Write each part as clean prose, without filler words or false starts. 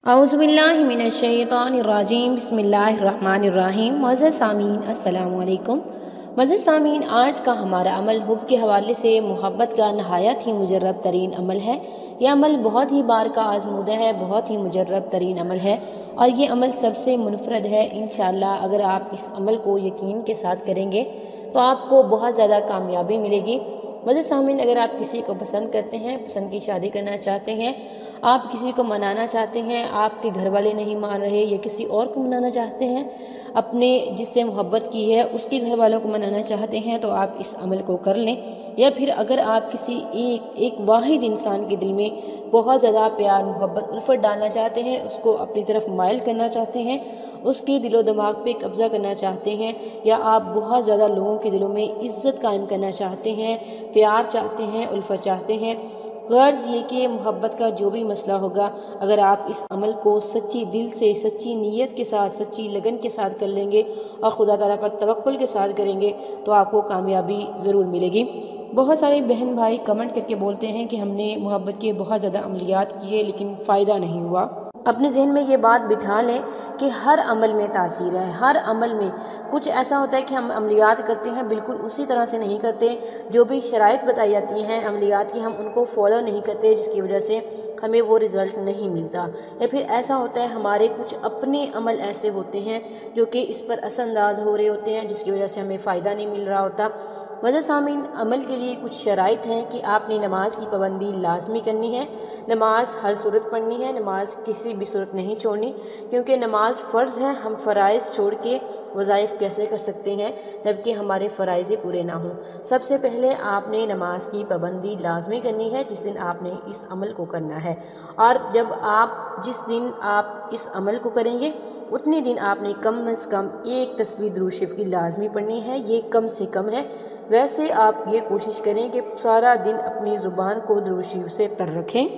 औज़ुबिल्लाहिमिनश्शैतानिर्रजीम बिस्मिल्लाहिर्रहमानिर्रहीम। मुअज़्ज़ज़ सामीन अस्सलामु अलैकुम। मुअज़्ज़ज़ सामीन, आज का हमारा अमल हुब के हवाले से मोहब्बत का नहायत ही मुजर्रब तरीन अमल है। यह अमल बहुत ही बार का आज़मूदा है, बहुत ही मुजर्रब तरीन अमल है और ये अमल सबसे मुनफरद है। इंशाअल्लाह अगर आप इस अमल को यकीन के साथ करेंगे तो आपको बहुत ज़्यादा कामयाबी मिलेगी। मुअज़्ज़ज़ सामीन, अगर आप किसी को पसंद करते हैं, पसंद की शादी करना चाहते हैं, आप किसी को मनाना चाहते हैं, आपके घर वाले नहीं मान रहे या किसी और को मनाना चाहते हैं, अपने जिससे मोहब्बत की है उसके घर वालों को मनाना चाहते हैं, तो आप इस अमल को कर लें। या फिर अगर आप किसी एक वाहिद इंसान के दिल में बहुत ज़्यादा प्यार, मोहब्बत, उल्फत डालना चाहते हैं, उसको अपनी तरफ माइल करना चाहते हैं, उसके दिलो दिमाग पे कब्ज़ा करना चाहते हैं, या आप बहुत ज़्यादा लोगों के दिलों में इज़्ज़त कायम करना चाहते हैं, प्यार चाहते हैं, उल्फत चाहते हैं, गर्ज़ ये कि मोहब्बत का जो भी मसला होगा, अगर आप इस अमल को सच्ची दिल से, सच्ची नीयत के साथ, सच्ची लगन के साथ कर लेंगे और खुदा ताला पर तवक्कुल के साथ करेंगे तो आपको कामयाबी ज़रूर मिलेगी। बहुत सारे बहन भाई कमेंट करके बोलते हैं कि हमने मोहब्बत के बहुत ज़्यादा अमलियात किए लेकिन फ़ायदा नहीं हुआ। अपने जहन में ये बात बिठा लें कि हर अमल में तासीर है, हर अमल में कुछ ऐसा होता है कि हम अमलियात करते हैं बिल्कुल उसी तरह से नहीं करते, जो भी शराइत बताई जाती हैं अमलियात की हम उनको फॉलो नहीं करते, जिसकी वजह से हमें वो रिज़ल्ट नहीं मिलता। या फिर ऐसा होता है हमारे कुछ अपने अमल ऐसे होते हैं जो कि इस पर असरअंदाज हो रहे होते हैं, जिसकी वजह से हमें फ़ायदा नहीं मिल रहा होता। मुअज़्ज़ज़ सामीन, अमल के लिए कुछ शराइत हैं कि आपने नमाज की पाबंदी लाजमी करनी है, नमाज हर सूरत पढ़नी है, नमाज किसी भी सूरत नहीं छोड़नी, क्योंकि नमाज फ़र्ज़ है। हम फ़राइज़ छोड़ के वज़ाइफ कैसे कर सकते हैं जबकि हमारे फ़राइज़ पूरे ना हों। सबसे पहले आपने नमाज की पाबंदी लाजमी करनी है जिस दिन आपने इस अमल को करना है, और जिस दिन आप इस अमल को करेंगे उतने दिन आपने कम से कम एक तस्बीह दुरूद शरीफ की लाजमी पढ़नी है। ये कम से कम है। वैसे आप ये कोशिश करें कि सारा दिन अपनी ज़ुबान को दुरूद शरीफ से तर रखें।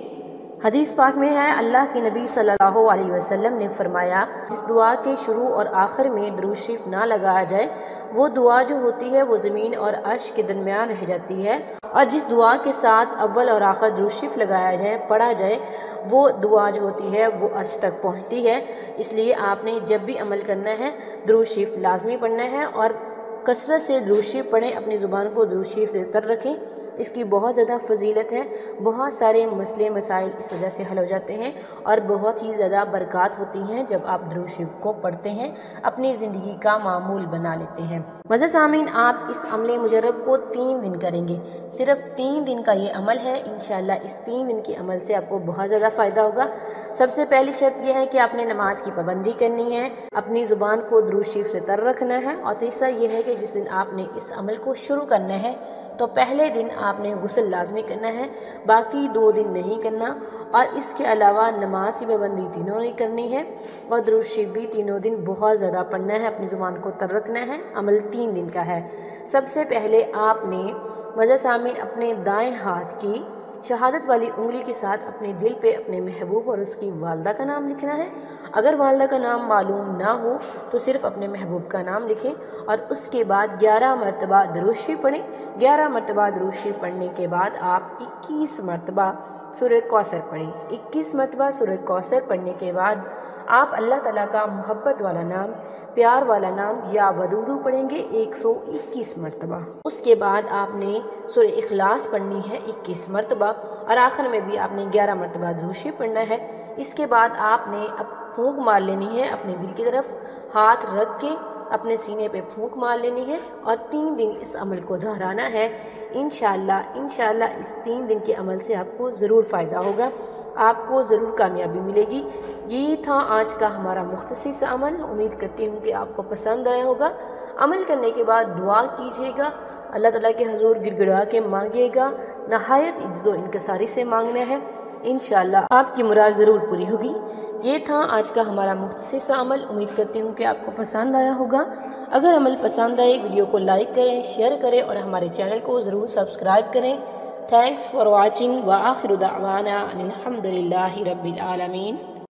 हदीस पाक में है, अल्लाह के नबी सल्लल्लाहु अलैहि वसल्लम ने फरमाया, जिस दुआ के शुरू और आखिर में दुरूद शरीफ ना लगाया जाए वो दुआ जो होती है वो ज़मीन और अर्श के दरमियान रह जाती है, और जिस दुआ के साथ अव्वल और आखिर दुरूद शरीफ लगाया जाए, पढ़ा जाए, वो दुआ जो होती है वो अर्श तक पहुँचती है। इसलिए आपने जब भी अमल करना है दुरूद शरीफ लाजमी पढ़ना है और कसरत से दुरूद शरीफ पढ़ें, अपनी ज़ुबान को दुरूद शरीफ से तर रखें। इसकी बहुत ज़्यादा फजीलत है, बहुत सारे मसले मसाइल इस वजह से हल हो जाते हैं और बहुत ही ज़्यादा बरक़ात होती हैं जब आप दुरूद शरीफ को पढ़ते हैं, अपनी ज़िंदगी का मामूल बना लेते हैं। मुअज़्ज़ज़ सामीन, आप इस अमल मुजर्रब को 3 दिन करेंगे, सिर्फ 3 दिन का ये अमल है। इंशाअल्लाह इस 3 दिन के अमल से आपको बहुत ज़्यादा फ़ायदा होगा। सबसे पहली शर्त यह है कि आपने नमाज की पाबंदी करनी है, अपनी ज़ुबान को दुरूद शरीफ से तर रखना है, और तीसरा यह है कि जिस दिन आपने इस अमल को शुरू करना है तो पहले दिन आपने गुस्ल लाजमी करना है, बाकी 2 दिन नहीं करना, और इसके अलावा नमाज की पाबंदी तीनों नहीं करनी है और दुरूद शरीफ भी तीनों दिन बहुत ज़्यादा पढ़ना है, अपनी ज़ुबान को तर रखना है। अमल 3 दिन का है। सबसे पहले आपने मुअज़्ज़ज़ सामीन अपने दाएं हाथ की शहादत वाली उंगली के साथ अपने दिल पे अपने महबूब और उसकी वालदा का नाम लिखना है। अगर वालदा का नाम मालूम ना हो तो सिर्फ अपने महबूब का नाम लिखें और उसके बाद 11 मरतबा दुरूद शरीफ पढ़ें। 11 मरतबा दुरूद शरीफ पढ़ने के बाद आप 21 मरतबा सूरह कौसर पढ़ें। 21 मरतबा सूरह कौसर पढ़ने के बाद आप अल्लाह ताला का मोहब्बत वाला नाम, प्यार वाला नाम या वदूदू पढ़ेंगे 121 मरतबा। उसके बाद आपने सूरह इखलास पढ़नी है 21 मरतबा, और आखिर में भी आपने 11 मरतबा दुरूद शरीफ पढ़ना है। इसके बाद आपने अब फूंक मार लेनी है अपने दिल की तरफ, हाथ रख के अपने सीने पे फूंक मार लेनी है और 3 दिन इस अमल को दोहराना है। इंशाअल्लाह इस 3 दिन के अमल से आपको ज़रूर फ़ायदा होगा, आपको ज़रूर कामयाबी मिलेगी। ये था आज का हमारा मुख्तसर सा अमल। उम्मीद करती हूँ कि आपको पसंद आया होगा। अमल करने के बाद दुआ कीजिएगा, अल्लाह ताला के हुज़ूर गिड़गिड़ा के मांगिएगा, नहायत इज्ज़ो इनकसारी से मांगना है। इंशाअल्लाह आपकी मुराद ज़रूर पूरी होगी। ये था आज का हमारा मुख्तसर सा अमल। उम्मीद करती हूँ कि आपको पसंद आया होगा। अगर अमल पसंद आए वीडियो को लाइक करें, शेयर करें और हमारे चैनल को ज़रूर सब्सक्राइब करें। थैंक्स फॉर वॉचिंग व आखिर दावाना अनिल हम्दुलिल्लाहि रब्बिल आलमीन।